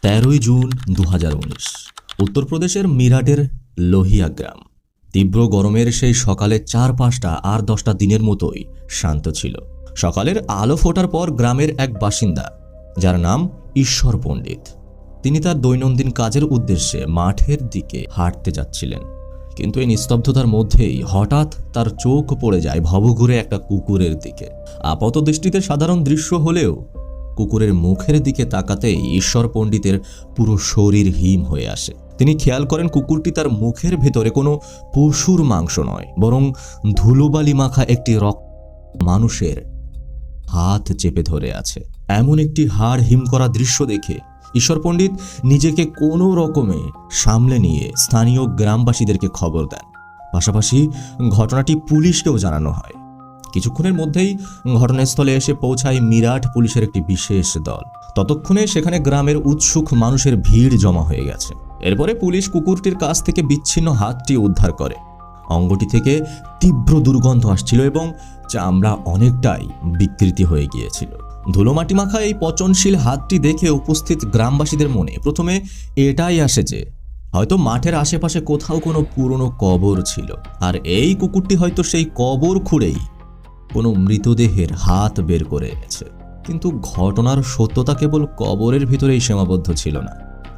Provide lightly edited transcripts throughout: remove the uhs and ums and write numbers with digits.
13 June 2019 উত্তরপ্রদেশের মিরাটের লোহিয়া গ্রাম। তীব্র গরমের সেই সকালে 4-5টা আর 10টা দিনের মতোই শান্ত ছিল। সকালের আলো ফোটার পর গ্রামের এক বাসিন্দা, যার নাম ঈশ্বর পণ্ডিত, তিনি তার দৈনন্দিন কাজের উদ্দেশ্যে মাঠের দিকে হাঁটতে যাচ্ছিলেন। কিন্তু এই নিস্তব্ধতার মধ্যেই হঠাৎ তার চোখ পড়ে যায় ভবঘুরে একটা কুকুরের দিকে। আপাত দৃষ্টিতে সাধারণ দৃশ্য হলেও কুকুরের মুখের দিকে তাকাতেই ঈশ্বর পণ্ডিতের পুরো শরীর হিম হয়ে আসে। তিনি খেয়াল করেন কুকুরটি তার মুখের ভেতরে কোনো পশুর মাংস নয়, বরং ধুলোবালি মাখা একটি মানুষের হাত চেপে ধরে আছে। এমন একটি হাড় হিম করা দৃশ্য দেখে ঈশ্বর পণ্ডিত নিজেকে কোনো রকমে সামলে নিয়ে স্থানীয় গ্রামবাসীদেরকে খবর দেন। পাশাপাশি ঘটনাটি পুলিশকেও জানানো হয়। কিছুক্ষণের মধ্যেই ঘটনাস্থলে এসে পৌঁছায় মিরাট পুলিশের একটি বিশেষ দল। ততক্ষণে সেখানে গ্রামের উৎসুক মানুষের ভিড় জমা হয়ে গেছে। এরপরে পুলিশ কুকুরটির কাছ থেকে বিচ্ছিন্ন হাতটি উদ্ধার করে। অঙ্গটি থেকে তীব্র দুর্গন্ধ আসছিল এবং চামড়া অনেকটাই বিকৃতি হয়ে গিয়েছিল। ধুলোমাটি মাখা এই পচনশীল হাতটি দেখে উপস্থিত গ্রামবাসীদের মনে প্রথমে এটাই আসে যে হয়তো মাঠের আশেপাশে কোথাও কোনো পুরনো কবর ছিল, আর এই কুকুরটি হয়তো সেই কবর খুঁড়েই কোনো মৃতদেহের হাত বের করে এনেছে। কিন্তু ঘটনার সত্যতা কেবল কবরের ভিতরেই সীমাবদ্ধ ছিল না,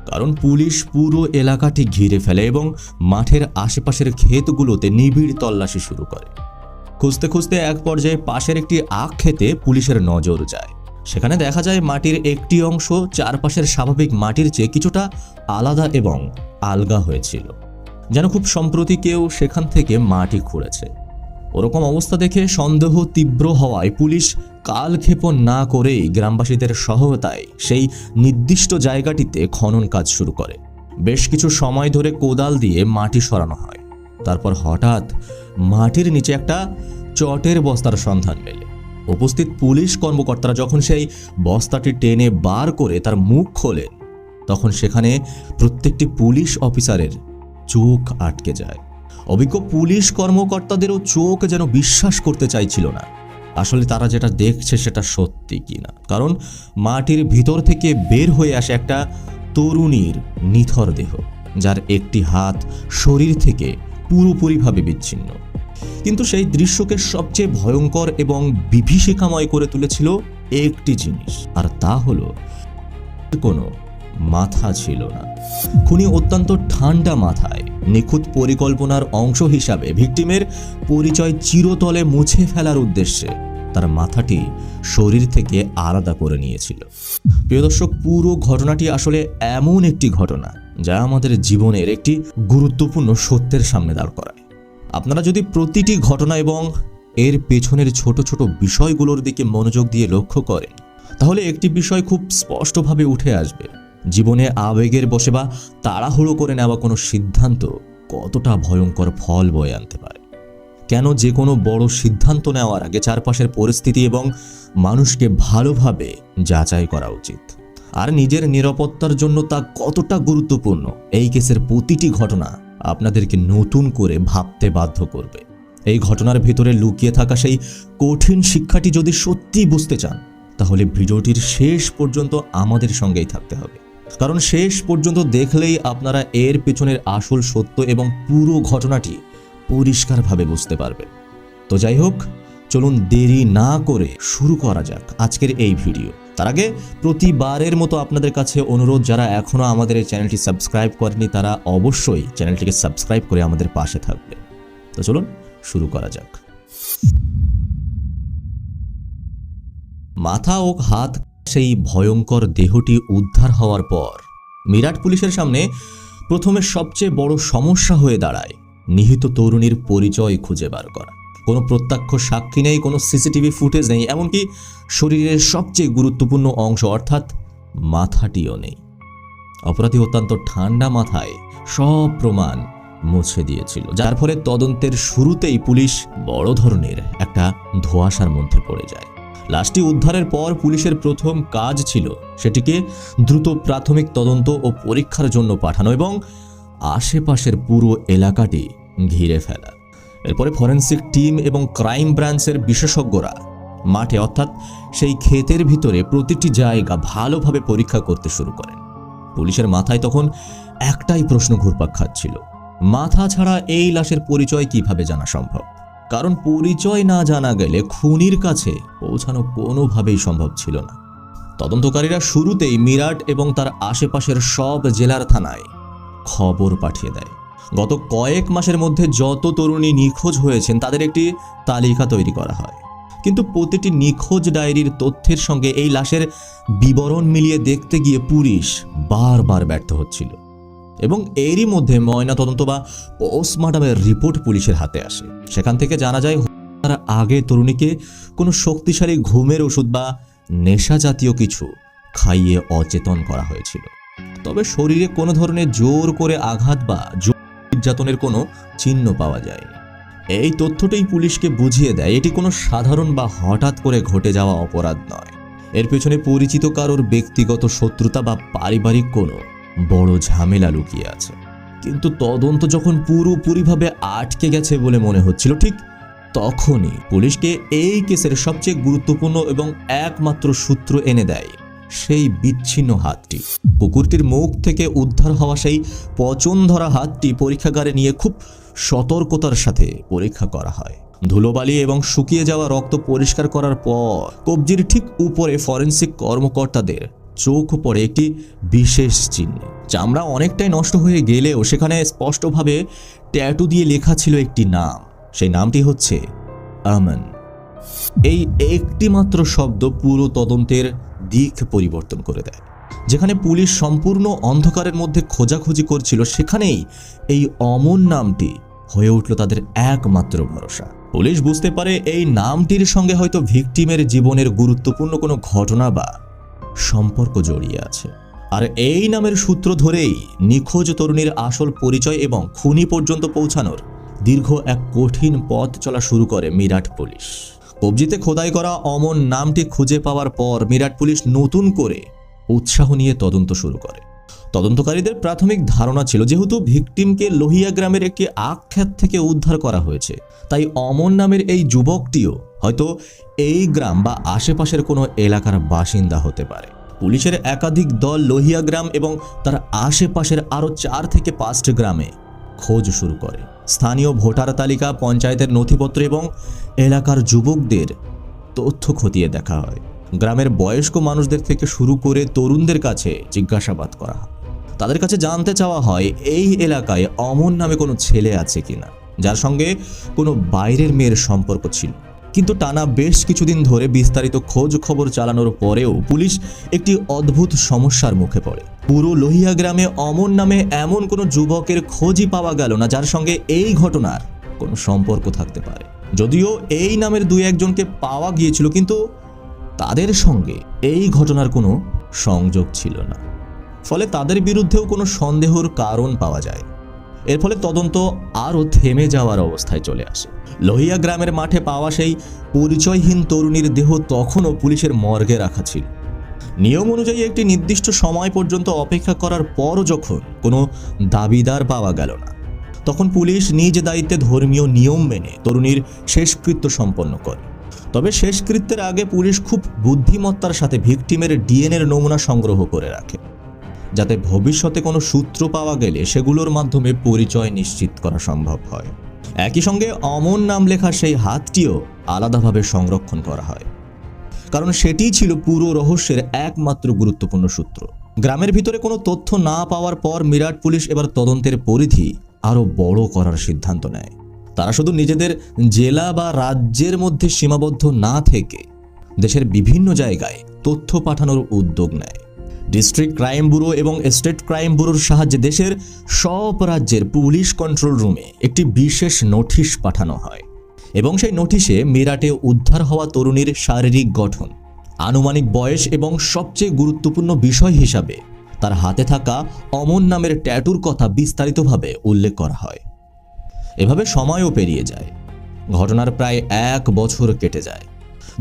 কারণ পুলিশ পুরো এলাকাটি ঘিরে ফেলে এবং মাঠের আশেপাশের ক্ষেতগুলোতে নিবিড় তল্লাশি শুরু করে। খুঁজতে খুঁজতে এক পর্যায়ে পাশের একটি আখ ক্ষেতে পুলিশের নজর যায়। সেখানে দেখা যায় মাটির একটি অংশ চারপাশের স্বাভাবিক মাটির চেয়ে কিছুটা আলাদা এবং আলগা হয়েছিল, যেন খুব সম্প্রতি কেউ সেখান থেকে মাটি খুঁড়েছে। ওরকম অবস্থা দেখে সন্দেহ তীব্র হওয়ায় পুলিশ কালক্ষেপণ না করেই গ্রামবাসীদের সহায়তায় সেই নির্দিষ্ট জায়গাটিতে খনন কাজ শুরু করে। বেশ কিছু সময় ধরে কোদাল দিয়ে মাটি সরানো হয়। তারপর হঠাৎ মাটির নিচে একটা চটের বস্তার সন্ধান মেলে। উপস্থিত পুলিশ কর্মকর্তারা যখন সেই বস্তাটি টেনে বার করে তার মুখ খোলেন, তখন সেখানে প্রত্যেকটি পুলিশ অফিসারের চোখ আটকে যায়। অভিজ্ঞ পুলিশ কর্মকর্তাদেরও চোখ যেন বিশ্বাস করতে চাইছিল না আসলে তারা যেটা দেখছে সেটা সত্যি কিনা। কারণ মাটির ভিতর থেকে বের হয়ে আসে একটা তরুণীর নিথর দেহ, যার একটি হাত শরীর থেকে পুরোপুরিভাবে বিচ্ছিন্ন। কিন্তু সেই দৃশ্যকে সবচেয়ে ভয়ঙ্কর এবং বিভীষিকাময় করে তুলেছিল একটি জিনিস, আর তা হলো কোনো মাথা ছিল না। খুনি অত্যন্ত ঠান্ডা মাথায় নিখুঁত পরিকল্পনার অংশ হিসাবে ভিকটিমের পরিচয় চিরতলে মুছে ফেলার উদ্দেশ্যে তার মাথাটি শরীর থেকে আলাদা করে নিয়েছিল। প্রিয় দর্শক, পুরো ঘটনাটি আসলে এমন একটি ঘটনা যা আমাদের জীবনের একটি গুরুত্বপূর্ণ সত্যের সামনে দাঁড় করায়। আপনারা যদি প্রতিটি ঘটনা এবং এর পেছনের ছোট ছোট বিষয়গুলোর দিকে মনোযোগ দিয়ে লক্ষ্য করেন, তাহলে একটি বিষয় খুব স্পষ্টভাবে উঠে আসবে। জীবনে আবেগের বশে বা তাড়াহুড়ো করে নেওয়া কোনো সিদ্ধান্ত কতটা ভয়ঙ্কর ফল বয়ে আনতে পারে। কেন যে কোনো বড় সিদ্ধান্ত নেওয়ার আগে চারপাশের পরিস্থিতি এবং মানুষকে ভালোভাবে যাচাই করা উচিত, আর নিজের নিরাপত্তার জন্য তা কতটা গুরুত্বপূর্ণ এই কেসের প্রতিটি ঘটনা আপনাদেরকে নতুন করে ভাবতে বাধ্য করবে। এই ঘটনার ভিতরে লুকিয়ে থাকা সেই কঠিন শিক্ষাটি যদি সত্যি বুঝতে চান, তাহলে ভিডিওটির শেষ পর্যন্ত আমাদের সঙ্গেই থাকতে হবে, কারণ শেষ পর্যন্ত দেখলেই আপনারা এর পেছনের আসল সত্য এবং পুরো ঘটনাটি পরিষ্কারভাবে বুঝতে পারবেন। তো যাই হোক, চলুন দেরি না করে শুরু করা যাক আজকের এই ভিডিও। তার আগে প্রতিবারের মতো আপনাদের কাছে অনুরোধ, যারা এখনও আমাদের এই চ্যানেলটি সাবস্ক্রাইব করেনি তারা অবশ্যই চ্যানেলটিকে সাবস্ক্রাইব করে আমাদের পাশে থাকবে। তো চলুন শুরু করা যাক। মাথা ও হাত সেই ভয়ঙ্কর দেহটি উদ্ধার হওয়ার পর মিরাট পুলিশের সামনে প্রথমে সবচেয়ে বড় সমস্যা হয়ে দাঁড়ায় নিহত তরুণীর পরিচয় খুঁজে বার করা। কোনো প্রত্যক্ষ সাক্ষী নেই, কোনো সিসিটিভি ফুটেজ নেই, এমনকি শরীরের সবচেয়ে গুরুত্বপূর্ণ অংশ অর্থাৎ মাথাটিও নেই। অপরাধী অত্যন্ত ঠান্ডা মাথায় সব প্রমাণ মুছে দিয়েছিল, যার ফলে তদন্তের শুরুতেই পুলিশ বড় ধরনের একটা ধোঁয়াশার মধ্যে পড়ে যায়। লাশটি উদ্ধারের পর পুলিশের প্রথম কাজ ছিল সেটিকে দ্রুত প্রাথমিক তদন্ত ও পরীক্ষার জন্য পাঠানো এবং আশেপাশের পুরো এলাকাটি ঘিরে ফেলা। এরপরে ফরেনসিক টিম এবং ক্রাইম ব্রাঞ্চের বিশেষজ্ঞরা মাঠে অর্থাৎ সেই ক্ষেতের ভিতরে প্রতিটি জায়গা ভালোভাবে পরীক্ষা করতে শুরু করেন। পুলিশের মাথায় তখন একটাই প্রশ্ন ঘুরপাক খাচ্ছিল, মাথা ছাড়া এই লাশের পরিচয় কিভাবে জানা সম্ভব? কারণ পরিচয় না জানা গেলে খুনির কাছে পৌঁছানো কোনোভাবেই সম্ভব ছিল না। তদন্তকারীরা শুরুতেই মিরাট এবং তার আশেপাশের সব জেলার থানায় খবর পাঠিয়ে দেয়। গত কয়েক মাসের মধ্যে যত তরুণী নিখোঁজ হয়েছেন তাদের একটি তালিকা তৈরি করা হয়, কিন্তু প্রতিটি নিখোঁজ ডায়েরির তথ্যের সঙ্গে এই লাশের বিবরণ মিলিয়ে দেখতে গিয়ে পুলিশ বারবার ব্যর্থ হচ্ছিল। এবং এরই মধ্যে ময়নাতদন্ত বা পোস্টমর্টমের রিপোর্ট পুলিশের হাতে আসে। সেখান থেকে জানা যায় তারা আগে তরুণীকে কোনো শক্তিশালী ঘুমের ওষুধ বা নেশা জাতীয় কিছু খাইয়ে অচেতন করা হয়েছিল। তবে শরীরে কোনো ধরনের জোর করে আঘাত বা নির্যাতনের কোনো চিহ্ন পাওয়া যায়নি। এই তথ্যটাই পুলিশকে বুঝিয়ে দেয় এটি কোনো সাধারণ বা হঠাৎ করে ঘটে যাওয়া অপরাধ নয়, এর পেছনে পরিচিত কারোর ব্যক্তিগত শত্রুতা বা পারিবারিক কোনো বড় ঝামেলা লুকিয়ে আছে। কিন্তু তদন্ত যখন পুরোপুরিভাবে আটকে গেছে বলে মনে হচ্ছিল, ঠিক তখনই পুলিশকে এই কেসের সবচেয়ে গুরুত্বপূর্ণ এবং একমাত্র সূত্র এনে দেয় সেই বিচ্ছিন্ন হাতটি। কুকুরটির মুখ থেকে উদ্ধার হওয়া সেই পচন ধরা হাতটি পরীক্ষাগারে নিয়ে খুব সতর্কতার সাথে পরীক্ষা করা হয়। ধুলোবালি এবং শুকিয়ে যাওয়া রক্ত পরিষ্কার করার পর কবজির ঠিক উপরে ফরেনসিক কর্মকর্তাদের চোখ পড়ে একটি বিশেষ চিহ্ন। চামড়া অনেকটাই নষ্ট হয়ে গেলেও সেখানে স্পষ্টভাবে ট্যাটু দিয়ে লেখা ছিল একটি নাম। সেই নামটি হচ্ছে আমান। এই একটি মাত্র শব্দ পুরো তদন্তের দিক পরিবর্তন করে দেয়। যেখানে পুলিশ সম্পূর্ণ অন্ধকারের মধ্যে খোঁজাখুঁজি করছিল, সেখানেই এই অমন নামটি হয়ে উঠল তাদের একমাত্র ভরসা। পুলিশ বুঝতে পারে এই নামটির সঙ্গে হয়তো ভিকটিমের জীবনের গুরুত্বপূর্ণ কোনো ঘটনা বা সম্পর্ক জড়িয়ে আছে। আর এই নামের সূত্র ধরেই নিখোঁজ তরুণীর আসল পরিচয় এবং খুনি পর্যন্ত পৌঁছানোর দীর্ঘ এক কঠিন পথ চলা শুরু করে মিরাট পুলিশ। কবজিতে খোদাই করা অমন নামটি খুঁজে পাওয়ার পর মিরাট পুলিশ নতুন করে উৎসাহ নিয়ে তদন্ত শুরু করে। তদন্তকারীদের প্রাথমিক ধারণা ছিল যেহেতু ভিকটিমকে লোহিয়া গ্রামের একটি আখ্যাত থেকে উদ্ধার করা হয়েছে, তাই অমন নামের এই যুবকটিও হয়তো এই গ্রাম বা আশেপাশের কোনো এলাকার বাসিন্দা হতে পারে। পুলিশের একাধিক দল লোহিয়া গ্রাম এবং তার আশেপাশের আরও 4 থেকে 5টি গ্রামে খোঁজ শুরু করে। স্থানীয় ভোটার তালিকা, পঞ্চায়েতের নথিপত্র এবং এলাকার যুবকদের তথ্য খতিয়ে দেখা হয়। গ্রামের বয়স্ক মানুষদের থেকে শুরু করে তরুণদের কাছে জিজ্ঞাসাবাদ করা হয়। তাদের কাছে জানতে চাওয়া হয় এই এলাকায় অমন নামে কোনো ছেলে আছে কিনা যার সঙ্গে কোনো বাইরের মেয়ের সম্পর্ক ছিল। কিন্তু টানা বেশ কিছুদিন ধরে বিস্তারিত খোঁজ খবর চালানোর পরেও পুলিশ একটি অদ্ভুত সমস্যার মুখে পড়ে। পুরো লোহিয়া গ্রামে অমন নামে এমন কোনো যুবকের খোঁজই পাওয়া গেল না যার সঙ্গে এই ঘটনার কোনো সম্পর্ক থাকতে পারে। যদিও এই নামের 2-1জনকে পাওয়া গিয়েছিল, কিন্তু তাদের সঙ্গে এই ঘটনার কোনো সংযোগ ছিল না। ফলে তাদের বিরুদ্ধেও কোনো সন্দেহের কারণ পাওয়া যায়। এর ফলে তদন্ত আরও থেমে যাওয়ার অবস্থায় চলে আসে। লোহিয়া গ্রামের মাঠে পাওয়া সেই পরিচয়হীন তরুণীর দেহ তখনও পুলিশের মর্গে রাখা ছিল। নিয়ম অনুযায়ী একটি নির্দিষ্ট সময় পর্যন্ত অপেক্ষা করার পরও যখন কোনো দাবিদার পাওয়া গেল না, তখন পুলিশ নিজ দায়িত্বে ধর্মীয় নিয়ম মেনে তরুণীর শেষকৃত্য সম্পন্ন করে। তবে শেষকৃত্যের আগে পুলিশ খুব বুদ্ধিমত্তার সাথে ভিকটিমের ডিএনএর নমুনা সংগ্রহ করে রাখে, যাতে ভবিষ্যতে কোনো সূত্র পাওয়া গেলে সেগুলোর মাধ্যমে পরিচয় নিশ্চিত করা সম্ভব হয়। একই সঙ্গে অমন নাম লেখা সেই হাতটিও আলাদাভাবে সংরক্ষণ করা হয়, কারণ সেটিই ছিল পুরো রহস্যের একমাত্র গুরুত্বপূর্ণ সূত্র। গ্রামের ভিতরে কোনো তথ্য না পাওয়ার পর মিরাট পুলিশ এবার তদন্তের পরিধি আরও বড় করার সিদ্ধান্ত নেয়। তারা শুধু নিজেদের জেলা বা রাজ্যের মধ্যে সীমাবদ্ধ না থেকে দেশের বিভিন্ন জায়গায় তথ্য পাঠানোর উদ্যোগ নেয়। ডিস্ট্রিক্ট ক্রাইম ব্যুরো এবং স্টেট ক্রাইম ব্যুরোর সাহায্যে দেশের সব রাজ্যের পুলিশ কন্ট্রোল রুমে একটি বিশেষ নোটিশ পাঠানো হয় এবং সেই নোটিশে মিরাটে উদ্ধার হওয়া তরুণীর শারীরিক গঠন, আনুমানিক বয়স এবং সবচেয়ে গুরুত্বপূর্ণ বিষয় হিসাবে তার হাতে থাকা অমন নামের ট্যাটুর কথা বিস্তারিতভাবে উল্লেখ করা হয়। এভাবে সময়ও পেরিয়ে যায়। ঘটনার প্রায় 1 বছর কেটে যায়।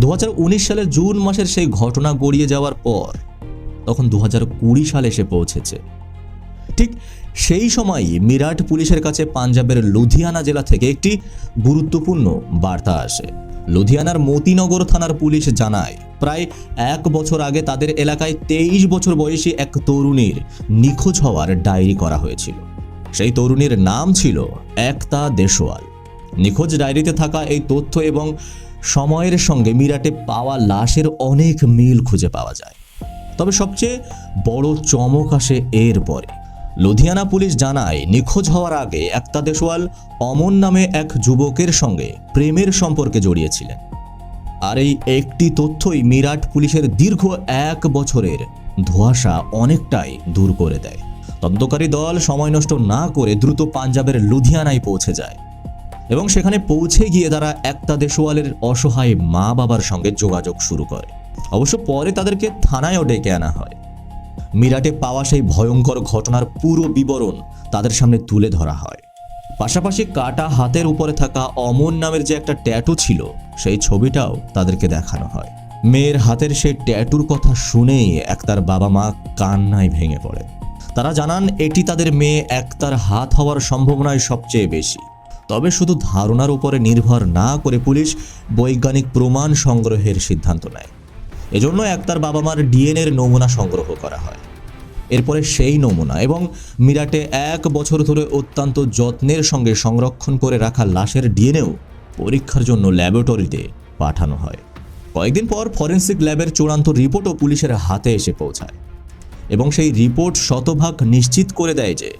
2019 সালের জুন মাসের সেই ঘটনা গড়িয়ে যাওয়ার পর তখন 2020 সালে এসে পৌঁছেছে। ঠিক সেই সময়ই মিরাট পুলিশের কাছে পাঞ্জাবের লুধিয়ানা জেলা থেকে একটি গুরুত্বপূর্ণ বার্তা আসে। লুধিয়ানার মতিনগর থানার পুলিশ জানায়, প্রায় 1 বছর আগে তাদের এলাকায় 23 বছর বয়সী এক তরুণীর নিখোঁজ হওয়ার ডায়েরি করা হয়েছিল। সেই তরুণীর নাম ছিল একতা দেশওয়াল। নিখোঁজ ডায়েরিতে থাকা এই তথ্য এবং সময়ের সঙ্গে মিরাটে পাওয়া লাশের অনেক মিল খুঁজে পাওয়া যায়। তবে সবচেয়ে বড় চমক আসে এর পরে। লুধিয়ানা পুলিশ জানায়, নিখোঁজ হওয়ার আগে একতা দেশওয়াল অমন নামে এক যুবকের সঙ্গে প্রেমের সম্পর্কে জড়িয়েছিলেন। আর এই একটি তথ্যই মিরাট পুলিশের দীর্ঘ 1 বছরের ধোঁয়াশা অনেকটাই দূর করে দেয়। তদন্তকারী দল সময় নষ্ট না করে দ্রুত পাঞ্জাবের লুধিয়ানায় পৌঁছে যায় এবং সেখানে পৌঁছে গিয়ে তারা একতা দেশওয়ালের অসহায় মা বাবার সঙ্গে যোগাযোগ শুরু করে। অবশ্য পরে তাদেরকে থানায়ও ডেকে আনা হয়। মিরাটে পাওয়া সেই ভয়ঙ্কর ঘটনার পুরো বিবরণ তাদের সামনে তুলে ধরা হয়। পাশাপাশি কাটা হাতের উপরে থাকা অমন নামের যে একটা ট্যাটু ছিল, সেই ছবিটাও তাদেরকে দেখানো হয়। মেয়ের হাতের সেই ট্যাটুর কথা শুনেই একতার বাবা মা কান্নায় ভেঙে পড়ে। তারা জানান এটি তাদের মেয়ে একতার হাত হওয়ার সম্ভাবনাই সবচেয়ে বেশি। তবে শুধু ধারণার উপরে নির্ভর না করে পুলিশ বৈজ্ঞানিক প্রমাণ সংগ্রহের সিদ্ধান্ত নেয়। এজন্য একতার বাবা মার ডিএনএর নমুনা সংগ্রহ করা হয়। এরপরে সেই নমুনা এবং মিরাটে 1 বছর ধরে অত্যন্ত যত্নের সঙ্গে সংরক্ষণ করে রাখা লাশের ডিএনএও পরীক্ষার জন্য ল্যাবরেটরিতে পাঠানো হয়। কয়েকদিন পর ফরেনসিক ল্যাবের চূড়ান্ত রিপোর্টও পুলিশের হাতে এসে পৌঁছায় এবং সেই রিপোর্ট শতভাগ নিশ্চিত করে দেয় যে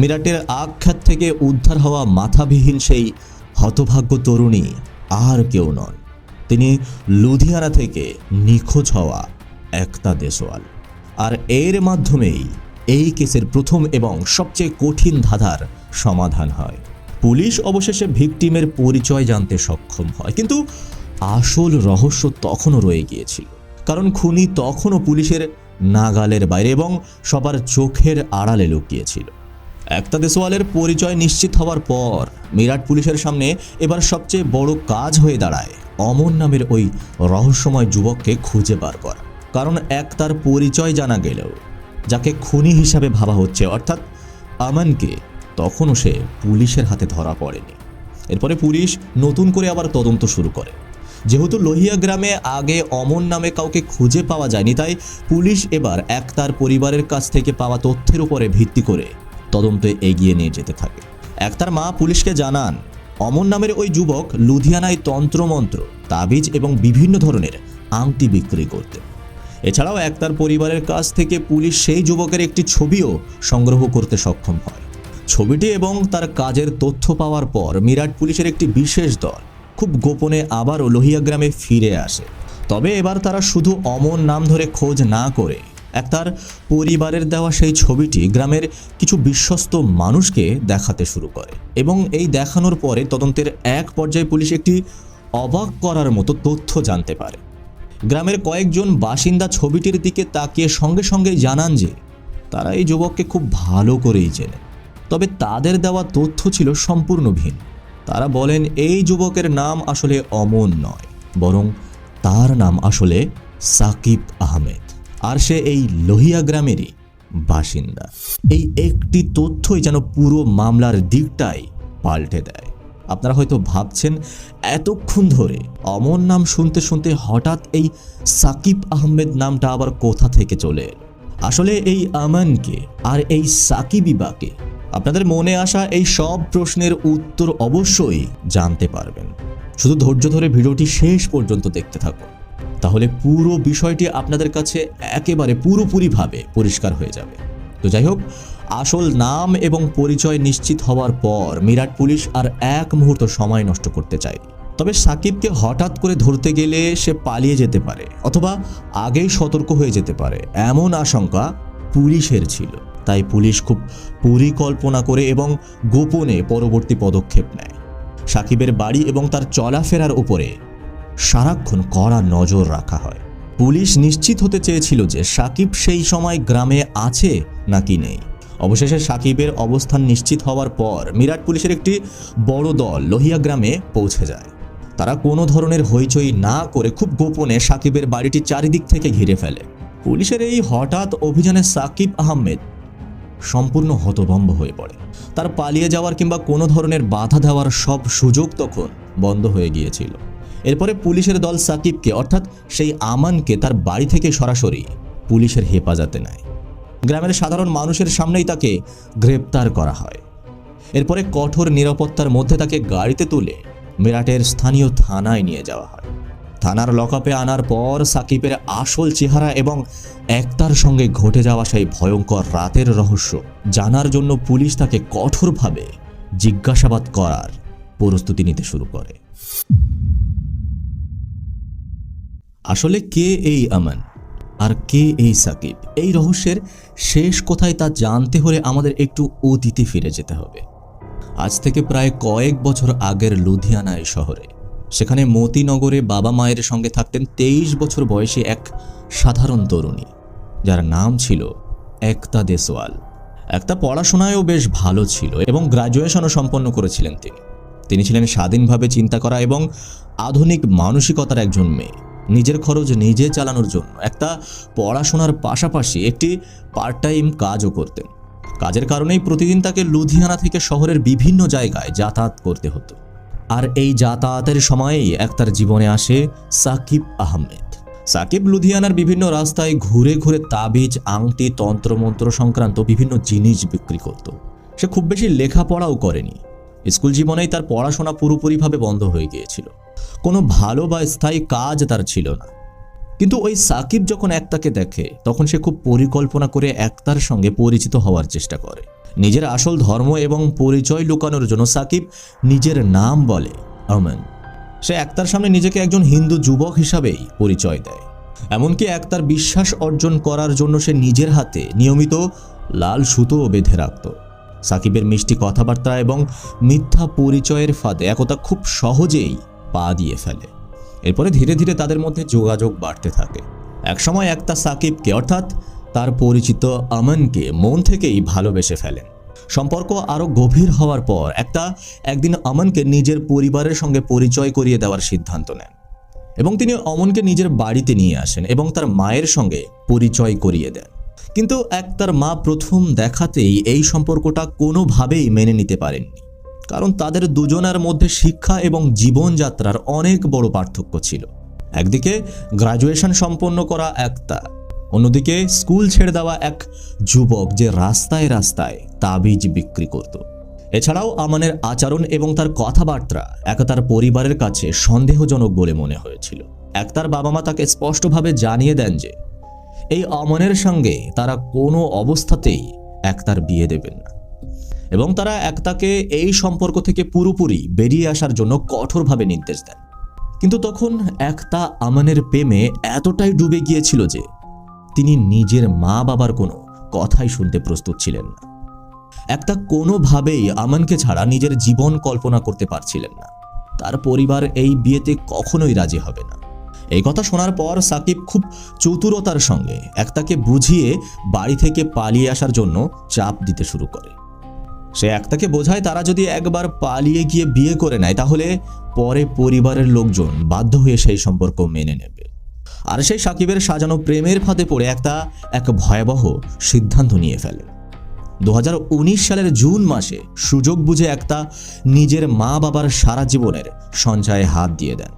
মিরাটের আখ্যাত থেকে উদ্ধার হওয়া মাথাবিহীন সেই হতভাগ্য তরুণী আর কেউ নন, তিনি লুধিয়ানা থেকে নিখোঁজ হওয়া একতা দেশওয়াল। আর এর মাধ্যমেই এই কেসের প্রথম এবং সবচেয়ে কঠিন ধাঁধার সমাধান হয়। পুলিশ অবশেষে ভিকটিমের পরিচয় জানতে সক্ষম হয়, কিন্তু আসল রহস্য তখনও রয়ে গিয়েছিল। কারণ খুনি তখনও পুলিশের নাগালের বাইরে এবং সবার চোখের আড়ালে লুকিয়েছিল। একতা দেশওয়ালের পরিচয় নিশ্চিত হওয়ার পর মিরাট পুলিশের সামনে এবার সবচেয়ে বড় কাজ হয়ে দাঁড়ায় অমন নামের ওই রহস্যময় যুবককে খুঁজে বার করা। কারণ একতার পরিচয় জানা গেলেও যাকে খুনি হিসাবে ভাবা হচ্ছে, অর্থাৎ আমানকে, তখনও সে পুলিশের হাতে ধরা পড়েনি। এরপরে পুলিশ নতুন করে আবার তদন্ত শুরু করে। যেহেতু লোহিয়া গ্রামে আগে অমন নামে কাউকে খুঁজে পাওয়া যায়নি, তাই পুলিশ এবার একতার পরিবারের কাছ থেকে পাওয়া তথ্যের উপরে ভিত্তি করে তদন্তে এগিয়ে নিয়ে যেতে থাকে। একতার মা পুলিশকে জানান, অমন নামের ওই যুবক লুধিয়ানায় তন্ত্রমন্ত্র, তাবিজ এবং বিভিন্ন ধরনের আংটি বিক্রি করতেন। এছাড়াও একতার পরিবারের কাছ থেকে পুলিশ সেই যুবকের একটি ছবিও সংগ্রহ করতে সক্ষম হয়। ছবিটি এবং তার কাজের তথ্য পাওয়ার পর মিরাট পুলিশের একটি বিশেষ দল খুব গোপনে আবারও লোহিয়া গ্রামে ফিরে আসে। তবে এবার তারা শুধু অমন নাম ধরে খোঁজ না করে একতার পরিবারের দেওয়া সেই ছবিটি গ্রামের কিছু বিশ্বস্ত মানুষকে দেখাতে শুরু করে এবং এই দেখানোর পরে তদন্তের এক পর্যায়ে পুলিশ একটি অবাক করার মতো তথ্য জানতে পারে। গ্রামের কয়েকজন বাসিন্দা ছবিটির দিকে তাকিয়ে সঙ্গে সঙ্গে জানান যে তারা এই যুবককে খুব ভালো করেই চেনে। তবে তাদের দেওয়া তথ্য ছিল সম্পূর্ণ ভিন্ন। তারা বলেন এই যুবকের নাম আসলে অমন নয়, বরং তার নাম আসলে সাকিব আহমেদ, আর সে এই লোহিয়া গ্রামেরই বাসিন্দা। এই একটি তথ্যই যেন পুরো মামলার দিকটাই পাল্টে দেয়। আপনারা হয়তো ভাবছেন, এতক্ষণ ধরে অমন নাম শুনতে শুনতে হঠাৎ এই সাকিব আহমেদ নামটা আবার কোথা থেকে চলে এলো? আসলে এই আমানকে আর এই সাকিবিবাকে? আপনাদের মনে আসা এই সব প্রশ্নের উত্তর অবশ্যই জানতে পারবেন। শুধু ধৈর্য ধরে ভিডিওটি শেষ পর্যন্ত দেখতে থাকুন, তাহলে পুরো বিষয়টি আপনাদের কাছে একেবারে পুরোপুরিভাবে পরিষ্কার হয়ে যাবে। তো যাই হোক, আসল নাম এবং পরিচয় নিশ্চিত হওয়ার পর মিরাট পুলিশ আর এক মুহূর্ত সময় নষ্ট করতে চায়নি। তবে সাকিবকে হঠাৎ করে ধরতে গেলে সে পালিয়ে যেতে পারে অথবা আগেই সতর্ক হয়ে যেতে পারে, এমন আশঙ্কা পুলিশের ছিল। তাই পুলিশ খুব পরিকল্পনা করে এবং গোপনে পরবর্তী পদক্ষেপ নেয়। সাকিবের বাড়ি এবং তার চলাফেরার উপরে সারাক্ষণ কড়া নজর রাখা হয়। পুলিশ নিশ্চিত হতে চেয়েছিল যে সাকিব সেই সময় গ্রামে আছে নাকি নেই। অবশেষে সাকিবের অবস্থান নিশ্চিত হওয়ার পর মিরাট পুলিশের একটি বড় দল লোহিয়া গ্রামে পৌঁছে যায়। তারা কোনো ধরনের হইচই না করে খুব গোপনে সাকিবের বাড়িটি চারিদিক থেকে ঘিরে ফেলে। পুলিশের এই হঠাৎ অভিযানে সাকিব আহমেদ সম্পূর্ণ হতভম্ব হয়ে পড়ে। তার পালিয়ে যাওয়ার কিংবা কোনো ধরনের বাধা দেওয়ার সব সুযোগ তখন বন্ধ হয়ে গিয়েছিল। এরপরে পুলিশের দল সাকিবকে অর্থাৎ সেই আমানকে তার বাড়ি থেকে সরাসরি পুলিশের হেফাজতে নেয়। গ্রামের সাধারণ মানুষের সামনেই তাকে গ্রেপ্তার করা হয়। এরপরে কঠোর নিরাপত্তার মধ্যে তাকে গাড়িতে তুলে মিরাটের স্থানীয় থানায় নিয়ে যাওয়া হয়। থানার লকআপে আনার পর সাকিবের আসল চেহারা এবং একতার সঙ্গে ঘটে যাওয়া সেই ভয়ঙ্কর রাতের রহস্য জানার জন্য পুলিশ তাকে কঠোরভাবে জিজ্ঞাসাবাদ করার প্রস্তুতি নিতে শুরু করে। আসলে কে এই আমান আর কে এই সাকিব? এই রহস্যের শেষ কোথায় তা জানতে হলে আমাদের একটু অতীতে ফিরে যেতে হবে। আজ থেকে প্রায় কয়েক বছর আগের লুধিয়ানায় শহরে, সেখানে মতিনগরে বাবা মায়ের সঙ্গে থাকতেন 23 বছর বয়সী এক সাধারণ তরুণী, যার নাম ছিল একতা দেসওয়াল। একতা পড়াশোনায়ও বেশ ভালো ছিল এবং গ্রাজুয়েশনও সম্পন্ন করেছিলেন। তিনি ছিলেন স্বাধীনভাবে চিন্তা করা এবং আধুনিক মানসিকতার একজন মেয়ে। নিজের খরচ নিজে চালানোর জন্য একটা পড়াশোনার পাশাপাশি একটি পার্ট টাইম কাজও করতেন। কাজের কারণেই প্রতিদিন তাকে লুধিয়ানা থেকে শহরের বিভিন্ন জায়গায় যাতায়াত করতে হতো। আর এই যাতায়াতের সময়েই একতার জীবনে আসে সাকিব আহমেদ। সাকিব লুধিয়ানার বিভিন্ন রাস্তায় ঘুরে ঘুরে তাবিজ, আংটি, তন্ত্রমন্ত্র সংক্রান্ত বিভিন্ন জিনিস বিক্রি করত। সে খুব বেশি লেখাপড়াও করেনি। স্কুল জীবনেই তার পড়াশোনা পুরোপুরিভাবে বন্ধ হয়ে গিয়েছিল। কোনো ভালো বা স্থায়ী কাজ তার ছিল না। কিন্তু ওই সাকিব যখন একতাকে দেখে, তখন সে খুব পরিকল্পনা করে একতার সঙ্গে পরিচিত হওয়ার চেষ্টা করে। নিজের আসল ধর্ম এবং পরিচয় লুকানোর জন্য সাকিব নিজের নাম বলে আমান। সে একতার সামনে নিজেকে একজন হিন্দু যুবক হিসাবেই পরিচয় দেয়। এমনকি একতার বিশ্বাস অর্জন করার জন্য সে নিজের হাতে নিয়মিত লাল সুতোও বেঁধে রাখত। সাকিবের মিষ্টি কথাবার্তা এবং মিথ্যা পরিচয়ের ফাঁদে একতা খুব সহজেই পা দিয়ে ফেলে। এরপরে ধীরে ধীরে তাদের মধ্যে যোগাযোগ বাড়তে থাকে। একসময় একতা সাকিবকে অর্থাৎ তার পরিচিত আমানকে মন থেকেই ভালোবেসে ফেলেন। সম্পর্ক আরও গভীর হওয়ার পর একদিন আমানকে নিজের পরিবারের সঙ্গে পরিচয় করিয়ে দেওয়ার সিদ্ধান্ত নেন এবং তিনি অমনকে নিজের বাড়িতে নিয়ে আসেন এবং তার মায়ের সঙ্গে পরিচয় করিয়ে দেন। কিন্তু একতার মা প্রথম দেখাতেই এই সম্পর্কটা কোনোভাবেই মেনে নিতে পারেননি, কারণ তাদের দুজনের মধ্যে শিক্ষা এবং জীবনযাত্রার অনেক বড় পার্থক্য ছিল। একদিকে গ্রাজুয়েশন সম্পন্ন করা একতা, অন্যদিকে স্কুল ছেড়ে দেওয়া এক যুবক যে রাস্তায় রাস্তায় তাবিজ বিক্রি করত। এছাড়াও আমানের আচরণ এবং তার কথাবার্তা একতার পরিবারের কাছে সন্দেহজনক বলে মনে হয়েছিল। একতার বাবা মা তাকে স্পষ্টভাবে জানিয়ে দেন যে এই আমানের সঙ্গে তারা কোনো অবস্থাতেই একতার বিয়ে দেবেন না এবং তারা একতাকে এই সম্পর্ক থেকে পুরোপুরি বেরিয়ে আসার জন্য কঠোরভাবে নির্দেশ দেন। কিন্তু তখন একতা আমানের প্রেমে এতটাই ডুবে গিয়েছিল যে তিনি নিজের মা বাবার কোনো কথাই শুনতে প্রস্তুত ছিলেন না। একতা কোনোভাবেই আমানকে ছাড়া নিজের জীবন কল্পনা করতে পারছিলেন না। তার পরিবার এই বিয়েতে কখনোই রাজি হবে না। এই কথা শোনার পর সাকিব খুব চতুরতার সঙ্গে একতাকে বুঝিয়ে বাড়ি থেকে পালিয়ে আসার জন্য চাপ দিতে শুরু করে। সে একতাকে বোঝায় তারা যদি একবার পালিয়ে গিয়ে বিয়ে করে নেয় তাহলে পরে পরিবারের লোকজন বাধ্য হয়ে সেই সম্পর্ক মেনে নেবে। আর সেই সাকিবের সাজানো প্রেমের ফাঁদে পড়ে এক ভয়াবহ সিদ্ধান্ত নিয়ে ফেলে। 2019 সালের জুন মাসে সুযোগ বুঝে একতা নিজের মা বাবার সারা জীবনের সঞ্চয়ে হাত দিয়ে দেন।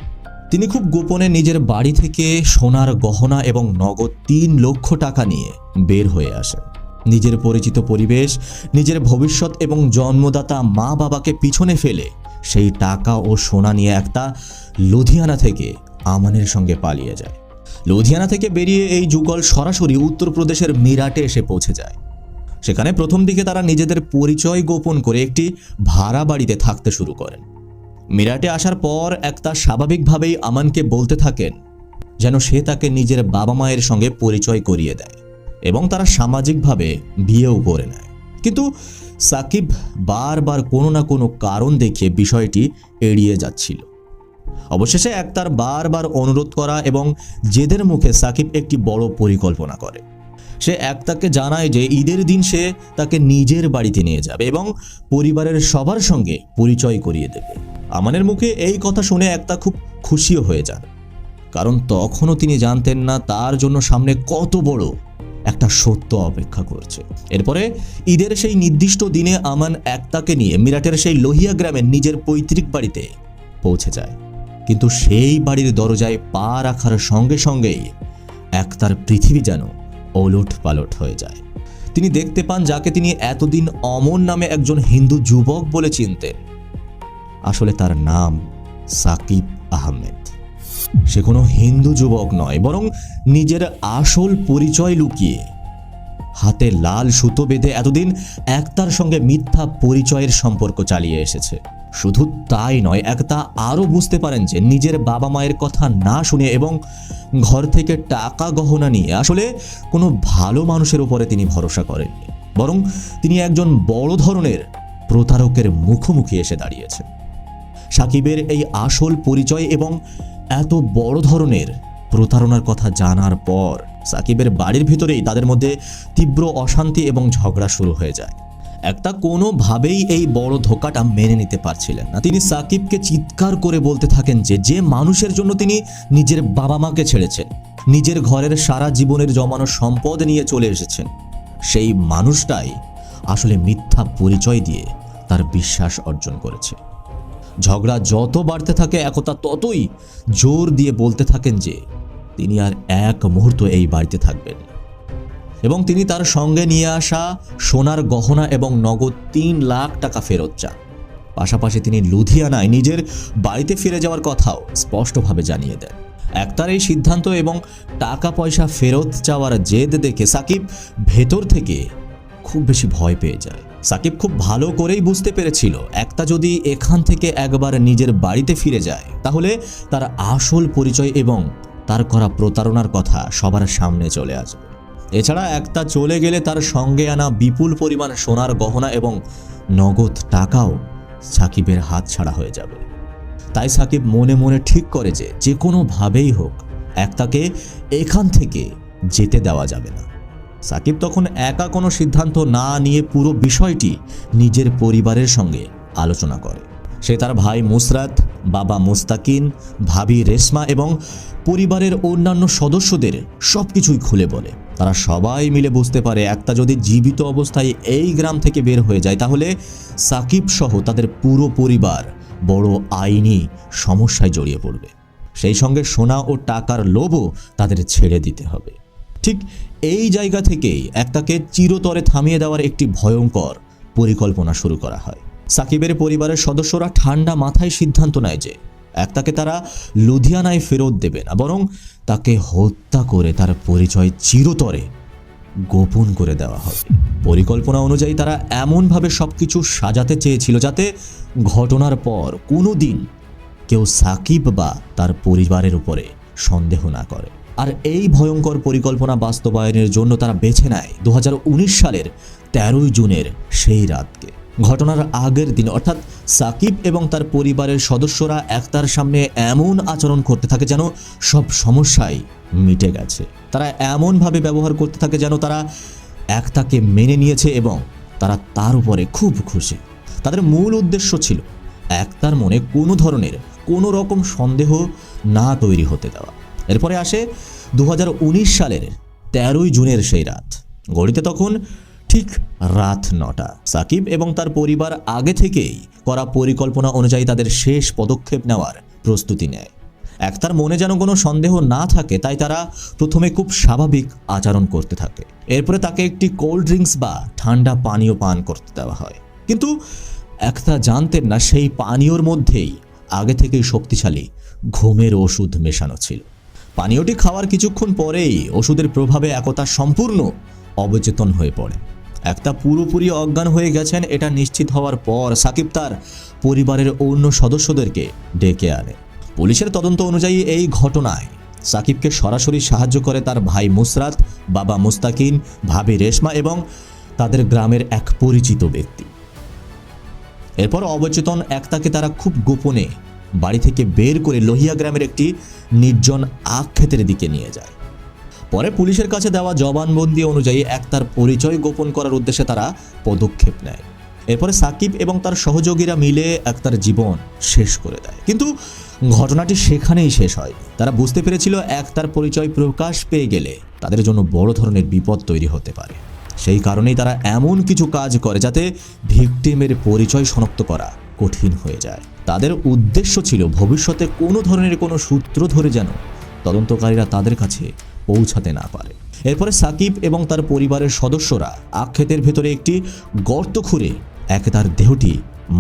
তিনি খুব গোপনে নিজের বাড়ি থেকে সোনার গহনা এবং নগদ 3 লক্ষ টাকা নিয়ে বের হয়ে আসেন। নিজের পরিচিত পরিবেশ, নিজের ভবিষ্যৎ এবং জন্মদাতা মা বাবাকে পিছনে ফেলে সেই টাকা ও সোনা নিয়ে একতা লুধিয়ানা থেকে আমানের সঙ্গে পালিয়ে যায়। লুধিয়ানা থেকে বেরিয়ে এই যুগল সরাসরি উত্তরপ্রদেশের মিরাটে এসে পৌঁছে যায়। সেখানে প্রথম দিকে তারা নিজেদের পরিচয় গোপন করে একটি ভাড়া বাড়িতে থাকতে শুরু করেন। মিরাটে আসার পর একতা স্বাভাবিকভাবেই আমানকে বলতে থাকেন যেন সে তাকে নিজের বাবা মায়ের সঙ্গে পরিচয় করিয়ে দেয় এবং তারা সামাজিকভাবে বিয়েও করে নেয়। কিন্তু সাকিব বারবার কোনো না কোনো কারণ দেখিয়ে বিষয়টি এড়িয়ে যাচ্ছিল। অবশেষে একতার বারবার অনুরোধ করা এবং জেদের মুখে সাকিব একটি বড় পরিকল্পনা করে। সে একতাকে জানায় যে ঈদের দিন সে তাকে নিজের বাড়িতে নিয়ে যাবে এবং পরিবারের সবার সঙ্গে পরিচয় করিয়ে দেবে। আমানের মুখে এই কথা শুনে একতা খুব খুশিও হয়ে যান, কারণ তখনও তিনি জানতেন না তার জন্য সামনে কত বড় একটা সত্য অপেক্ষা করছে। এরপরে ঈদের সেই নির্দিষ্ট দিনে আমান একতাকে নিয়ে মিরাটের সেই লোহিয়া গ্রামের নিজের পৈতৃক বাড়িতে পৌঁছে যায়। কিন্তু সেই বাড়ির দরজায় পা রাখার সঙ্গে সঙ্গেই একতার পৃথিবী যেন ওলট পালট হয়ে যায়। তিনি দেখতে পান যাকে তিনি এতদিন অমন নামে একজন হিন্দু যুবক বলে চিনতেন, আসলে তার নাম সাকিব আহমেদ। সে কোনো হিন্দু যুবক নয়, বরং নিজের আসল পরিচয় লুকিয়ে হাতে লাল সুতো বেঁধে এতদিন একতার সঙ্গে মিথ্যা পরিচয়ের সম্পর্ক চালিয়ে এসেছে। শুধু তাই নয়, একতা আরও বুঝতে পারেন যে নিজের বাবা মায়ের কথা না শুনে এবং ঘর থেকে টাকা গহনা নিয়ে আসলে কোনো ভালো মানুষের উপরে তিনি ভরসা করেননি, বরং তিনি একজন বড় ধরনের প্রতারকের মুখোমুখি এসে দাঁড়িয়েছেন। সাকিবের এই আসল পরিচয় এবং এত বড় ধরনের প্রতারণার কথা জানার পর সাকিবের বাড়ির ভিতরেই তাদের মধ্যে তীব্র অশান্তি এবং ঝগড়া শুরু হয়ে যায়। একটা কোনোভাবেই এই বড় ধোকাটা মেনে নিতে পারছিলেন না। তিনি সাকিবকে চিৎকার করে বলতে থাকেন যে মানুষের জন্য তিনি নিজের বাবা মাকে ছেড়েছেন, নিজের ঘরের সারা জীবনের জমানো সম্পদ নিয়ে চলে এসেছেন, সেই মানুষটাই আসলে মিথ্যা পরিচয় দিয়ে তার বিশ্বাস অর্জন করেছে। ঝগড়া যত বাড়তে থাকে একতা ততই জোর দিয়ে বলতে থাকেন যে তিনি আর এক মুহূর্ত এই বাড়িতে থাকবেন এবং তিনি তার সঙ্গে নিয়ে আসা সোনার গহনা এবং নগদ 3 লাখ টাকা ফেরত চান। পাশাপাশি তিনি লুধিয়ানায় নিজের বাড়িতে ফিরে যাওয়ার কথাও স্পষ্টভাবে জানিয়ে দেন। একতার এই সিদ্ধান্ত এবং টাকা পয়সা ফেরত চাওয়ার জেদ দেখে সাকিব ভেতর থেকে খুব বেশি ভয় পেয়ে যায়। সাকিব খুব ভালো করেই বুঝতে পেরেছিল একতা যদি এখান থেকে একবার নিজের বাড়িতে ফিরে যায় তাহলে তার আসল পরিচয় এবং তার করা প্রতারণার কথা সবার সামনে চলে আসবে। এছাড়া একতা চলে গেলে তার সঙ্গে আনা বিপুল পরিমাণ সোনার গহনা এবং নগদ টাকাও সাকিবের হাত ছাড়া হয়ে যাবে। তাই সাকিব মনে মনে ঠিক করে যে কোনোভাবেই হোক একতাকে এখান থেকে যেতে দেওয়া যাবে না। সাকিব তখন একা কোনো সিদ্ধান্ত না নিয়ে পুরো বিষয়টি নিজের পরিবারের সঙ্গে আলোচনা করে। সে তার ভাই মুসরাত, বাবা মুস্তাকিন, ভাবি রেশমা এবং পরিবারের অন্যান্য সদস্যদের সবকিছুই খুলে বলে। তারা সবাই মিলে বুঝতে পারে একতা যদি জীবিত অবস্থায় এই গ্রাম থেকে বের হয়ে যায় তাহলে সাকিব সহ তাদের পুরো পরিবার বড় আইনি সমস্যায় জড়িয়ে পড়বে। সেই সঙ্গে সোনা ও টাকার লোভও তাদের ছেড়ে দিতে হবে। ঠিক এই জায়গা থেকেই একতাকে চিরতরে থামিয়ে দেওয়ার একটি ভয়ঙ্কর পরিকল্পনা শুরু করা হয়। সাকিবের পরিবারের সদস্যরা ঠান্ডা মাথায় সিদ্ধান্ত নেয় যে একতাকে তারা লুধিয়ানায় ফেরত দেবে না, বরং তাকে হত্যা করে তার পরিচয় চিরতরে গোপন করে দেওয়া হবে। পরিকল্পনা অনুযায়ী তারা এমনভাবে সবকিছু সাজাতে চেয়েছিল যাতে ঘটনার পর কোনো দিন কেউ সাকিব বা তার পরিবারের উপরে সন্দেহ না করে। আর এই ভয়ঙ্কর পরিকল্পনা বাস্তবায়নের জন্য তারা বেছে নেয় 2019 সালের 13 জুনের সেই রাতকে। ঘটনার আগের দিন অর্থাৎ সাকিব এবং তার পরিবারের সদস্যরা একতার সামনে এমন আচরণ করতে থাকে যেন সব সমস্যাই মিটে গেছে। তারা এমনভাবে ব্যবহার করতে থাকে যেন তারা একতাকে মেনে নিয়েছে এবং তারা তার উপরে খুব খুশি। তাদের মূল উদ্দেশ্য ছিল একতার মনে কোনো রকম সন্দেহ না তৈরি হতে দেওয়া। এরপরে আসে 2019 সালের 13 জুনের সেই রাত। ঘড়িতে তখন ঠিক রাত 9টা। সাকিব এবং তার পরিবার আগে থেকেই করা পরিকল্পনা অনুযায়ী তাদের শেষ পদক্ষেপ নেওয়ার প্রস্তুতি নেয়। একতার মনে যেন কোনো সন্দেহ না থাকে তাই তারা প্রথমে খুব স্বাভাবিক আচরণ করতে থাকে। এরপরে তাকে একটি কোল্ড ড্রিঙ্কস বা ঠান্ডা পানীয় পান করতে দেওয়া হয়। কিন্তু একতা জানতেন না সেই পানীয়র মধ্যেই আগে থেকেই শক্তিশালী ঘুমের ওষুধ মেশানো ছিল। পানীয়টি খাওয়ার কিছুক্ষণ পরেই ওষুধের প্রভাবে একতা সম্পূর্ণ অবচেতন হয়ে পড়ে। একতা পুরোপুরি অজ্ঞান হয়ে গেছেন এটা নিশ্চিত হওয়ার পর সাকিব তার পরিবারের অন্য সদস্যদেরকে ডেকে আনে। পুলিশের তদন্ত অনুযায়ী এই ঘটনায় সাকিবকে সরাসরি সাহায্য করে তার ভাই মুসরাত, বাবা মুস্তাকিন, ভাবি রেশমা এবং তাদের গ্রামের এক পরিচিত ব্যক্তি। এরপর অবচেতন একতাকে তারা খুব গোপনে বাড়ি থেকে বের করে লোহিয়া গ্রামের একটি নির্জন আখ ক্ষেতের দিকে নিয়ে যায়। পরে পুলিশের কাছে দেওয়া জবানবন্দি অনুযায়ী একতার পরিচয় গোপন করার উদ্দেশ্যে তারা পদক্ষেপ নেয়। এরপরে সাকিব এবং তার সহযোগীরা মিলে একতার জীবন শেষ করে দেয়। কিন্তু ঘটনাটি সেখানেই শেষ হয়। তারা বুঝতে পেরেছিল একতার পরিচয় প্রকাশ পেয়ে গেলে তাদের জন্য বড় ধরনের বিপদ তৈরি হতে পারে। সেই কারণেই তারা এমন কিছু কাজ করে যাতে ভিকটিমের পরিচয় শনাক্ত করা কঠিন হয়ে যায়। তাদের উদ্দেশ্য ছিল ভবিষ্যতে কোনো ধরনের কোনো সূত্র ধরে যেন তদন্তকারীরা তাদের কাছে পৌঁছাতে না পারে। এরপরে সাকিব এবং তার পরিবারের সদস্যরা আক্ষেতের ভেতরে একটি গর্ত খুঁড়ে তার দেহটি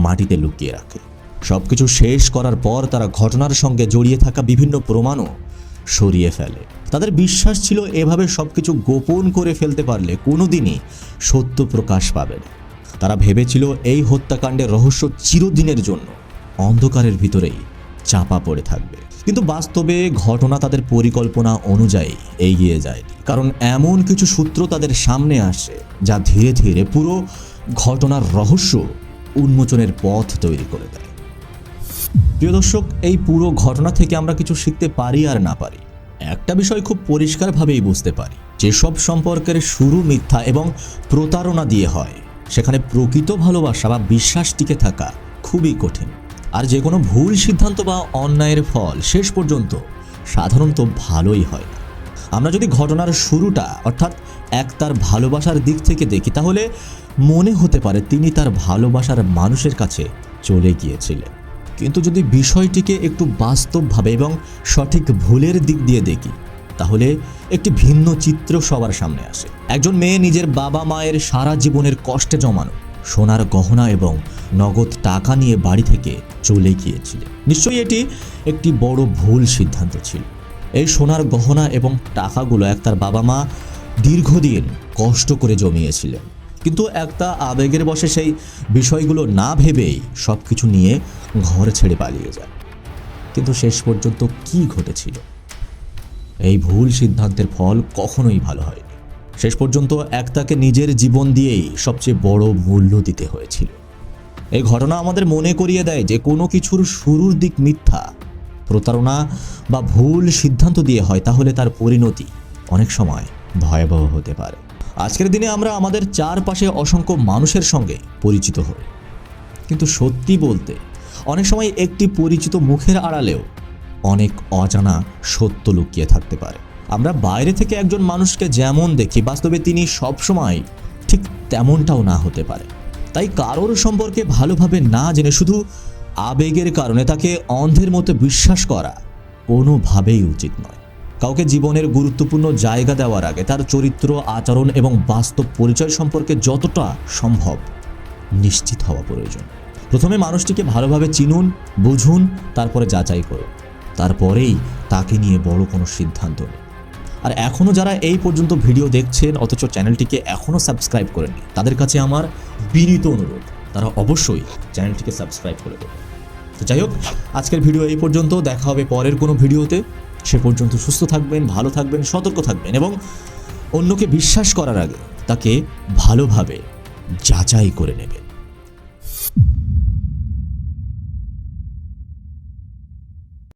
মাটিতে লুকিয়ে রাখে। সবকিছু শেষ করার পর তারা ঘটনার সঙ্গে জড়িয়ে থাকা বিভিন্ন প্রমাণও সরিয়ে ফেলে। তাদের বিশ্বাস ছিল এভাবে সবকিছু গোপন করে ফেলতে পারলে কোনোদিনই সত্য প্রকাশ পাবে না। তারা ভেবেছিল এই হত্যাকাণ্ডের রহস্য চিরদিনের জন্য অন্ধকারের ভিতরেই চাপা পড়ে থাকবে। কিন্তু বাস্তবে ঘটনা তাদের পরিকল্পনা অনুযায়ী এগিয়ে যায়নি, কারণ এমন কিছু সূত্র তাদের সামনে আসে যা ধীরে ধীরে পুরো ঘটনার রহস্য উন্মোচনের পথ তৈরি করে দেয়। প্রিয় দর্শক, এই পুরো ঘটনা থেকে আমরা কিছু শিখতে পারি আর না পারি, একটা বিষয় খুব পরিষ্কারভাবেই বুঝতে পারি, যেসব সম্পর্কের শুরু মিথ্যা এবং প্রতারণা দিয়ে হয় সেখানে প্রকৃত ভালোবাসা বা বিশ্বাস টিকে থাকা খুবই কঠিন। আর যে কোনো ভুল সিদ্ধান্ত বা অন্যায়ের ফল শেষ পর্যন্ত সাধারণত ভালোই হয় না। আমরা যদি ঘটনার শুরুটা অর্থাৎ তার ভালোবাসার দিক থেকে দেখি, তাহলে মনে হতে পারে তিনি তার ভালোবাসার মানুষের কাছে চলে গিয়েছিলেন। কিন্তু যদি বিষয়টিকে একটু বাস্তবভাবে এবং সঠিক ভুলের দিক দিয়ে দেখি, তাহলে একটি ভিন্ন চিত্র সবার সামনে আসে। একজন মেয়ে নিজের বাবা মায়ের সারা জীবনের কষ্টে জমানো সোনার গহনা এবং নগদ টাকা নিয়ে বাড়ি থেকে চলে গিয়েছিলেন। নিশ্চয়ই এটি একটি বড় ভুল সিদ্ধান্ত ছিল। এই সোনার গহনা এবং টাকাগুলো তার বাবা মা দীর্ঘদিন কষ্ট করে জমিয়েছিলেন, কিন্তু একটা আবেগের বশে সেই বিষয়গুলো না ভেবেই সব কিছু নিয়ে ঘর ছেড়ে পালিয়ে যায়। কিন্তু শেষ পর্যন্ত কি ঘটেছিল? এই ভুল সিদ্ধান্তের ফল কখনোই ভালো হয়নি। শেষ পর্যন্ত তাকে নিজের জীবন দিয়েই সবচেয়ে বড় মূল্য দিতে হয়েছিল। এই ঘটনা আমাদের মনে করিয়ে দেয় যে কোনো কিছুর শুরুর দিক মিথ্যা, প্রতারণা বা ভুল সিদ্ধান্ত দিয়ে হয়, তাহলে তার পরিণতি অনেক সময় ভয়াবহ হতে পারে। আজকের দিনে আমরা আমাদের চারপাশে অসংখ্য মানুষের সঙ্গে পরিচিত হই, কিন্তু সত্যি বলতে অনেক সময় একটি পরিচিত মুখের আড়ালেও অনেক অজানা সত্য লুকিয়ে থাকতে পারে। আমরা বাইরে থেকে একজন মানুষকে যেমন দেখি, বাস্তবে তিনি সবসময় ঠিক তেমনটাও না হতে পারে। তাই কারোর সম্পর্কে ভালোভাবে না জেনে শুধু আবেগের কারণে তাকে অন্ধের মতো বিশ্বাস করা কোনোভাবেই উচিত নয়। কাউকে জীবনের গুরুত্বপূর্ণ জায়গা দেওয়ার আগে তার চরিত্র, আচরণ এবং বাস্তব পরিচয় সম্পর্কে যতটা সম্ভব নিশ্চিত হওয়া প্রয়োজন। প্রথমে মানুষটিকে ভালোভাবে চিনুন, বুঝুন, তারপরে যাচাই করুন, তারপরেই তাকে নিয়ে বড় কোনো সিদ্ধান্ত নিন। আর এখনও যারা এই পর্যন্ত ভিডিও দেখছেন অথচ চ্যানেলটিকে এখনও সাবস্ক্রাইব করেননি, তাদের কাছে আমার বিনীত অনুরোধ, তারা অবশ্যই চ্যানেলটিকে সাবস্ক্রাইব করে দেবেন। তো যাই হোক, আজকের ভিডিও এই পর্যন্ত। দেখা হবে পরের কোনো ভিডিওতে। সে পর্যন্ত সুস্থ থাকবেন, ভালো থাকবেন, সতর্ক থাকবেন এবং অন্যকে বিশ্বাস করার আগে তাকে ভালোভাবে যাচাই করে নেবেন।